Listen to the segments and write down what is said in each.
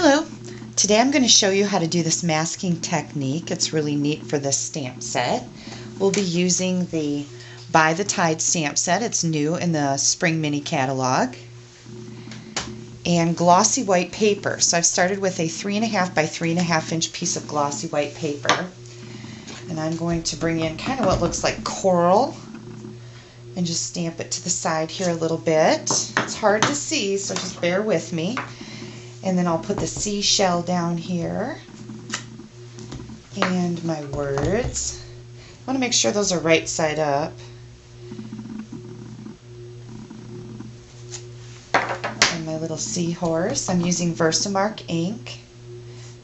Hello! Today I'm going to show you how to do this masking technique. It's really neat for this stamp set. We'll be using the By the Tide stamp set. It's new in the Spring Mini catalog. And glossy white paper. So I've started with a 3.5 by 3.5 inch piece of glossy white paper. And I'm going to bring in kind of what looks like coral and just stamp it to the side here a little bit. It's hard to see, so just bear with me. And then I'll put the seashell down here and my words. I want to make sure those are right side up. And my little seahorse. I'm using Versamark ink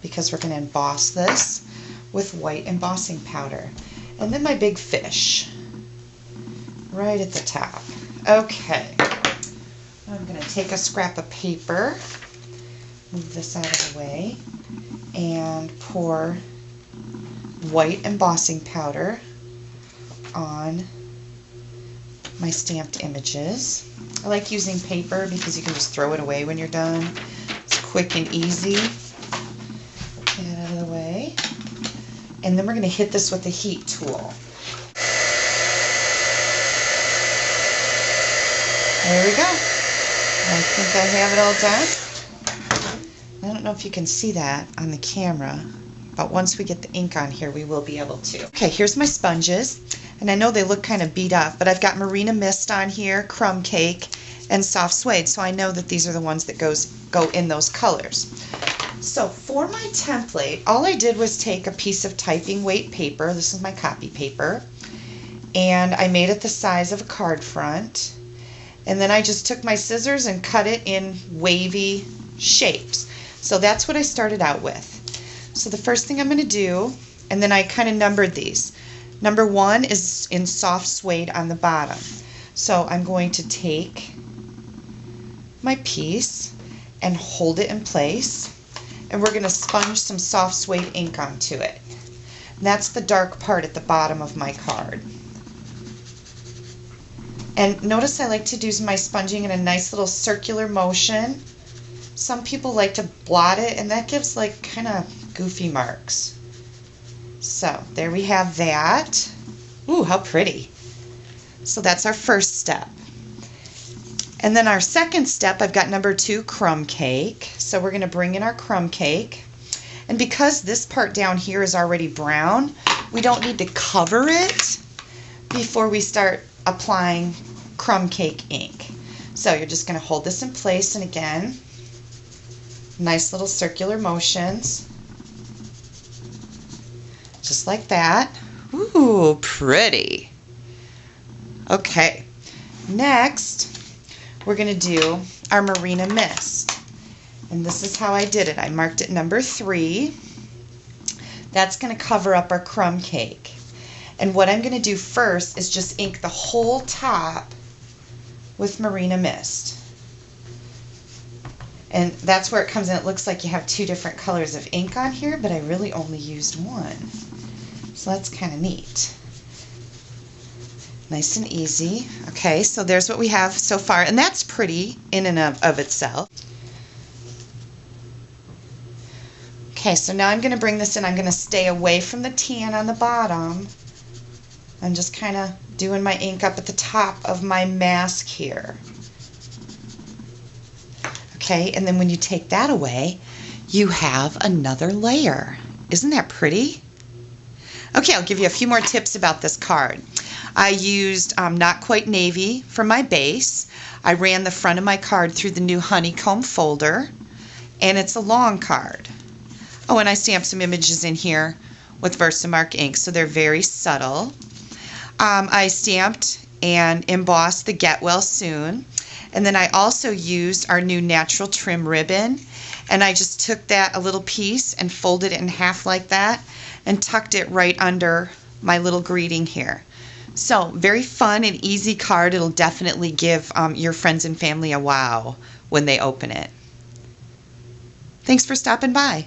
because we're going to emboss this with white embossing powder. And then my big fish right at the top. Okay, I'm going to take a scrap of paper, move this out of the way, and pour white embossing powder on my stamped images. I like using paper because you can just throw it away when you're done. It's quick and easy. Get it out of the way. And then we're going to hit this with the heat tool. There we go. I think I have it all done. I don't know if you can see that on the camera, but once we get the ink on here, we will be able to. Okay, here's my sponges, and I know they look kind of beat up, but I've got Marina Mist on here, Crumb Cake, and Soft Suede, so I know that these are the ones that go in those colors. So for my template, all I did was take a piece of typing weight paper, this is my copy paper, and I made it the size of a card front. And then I just took my scissors and cut it in wavy shapes. So that's what I started out with. So the first thing I'm going to do, and then I kind of numbered these. Number 1 is in soft suede on the bottom. So I'm going to take my piece and hold it in place. And we're going to sponge some soft suede ink onto it. And that's the dark part at the bottom of my card. And notice I like to do my sponging in a nice little circular motion. Some people like to blot it, and that gives like kind of goofy marks. So there we have that. Ooh, how pretty. So that's our first step. And then our second step, I've got number 2, Crumb Cake. So we're going to bring in our crumb cake. And because this part down here is already brown, we don't need to cover it before we start applying crumb cake ink. So you're just going to hold this in place, and again, nice little circular motions, just like that. Ooh, pretty. Okay, next we're going to do our Marina Mist, and this is how I did it. I marked it number 3. That's going to cover up our crumb cake. And what I'm going to do first is just ink the whole top with Marina Mist. And that's where it comes in. It looks like you have 2 different colors of ink on here, but I really only used 1. So that's kind of neat. Nice and easy. Okay, so there's what we have so far, and that's pretty in and of itself. Okay, so now I'm going to bring this in. I'm going to stay away from the tan on the bottom. I'm just kind of doing my ink up at the top of my mask here. Okay, and then when you take that away, you have another layer. Isn't that pretty? Okay, I'll give you a few more tips about this card. I used Not Quite Navy for my base. I ran the front of my card through the new honeycomb folder, and it's a long card. Oh, and I stamped some images in here with Versamark ink, so they're very subtle. I stamped and embossed the Get Well Soon, and then I also used our new natural trim ribbon, and I just took that a little piece and folded it in half like that and tucked it right under my little greeting here. So very fun and easy card. It'll definitely give your friends and family a wow when they open it. Thanks for stopping by.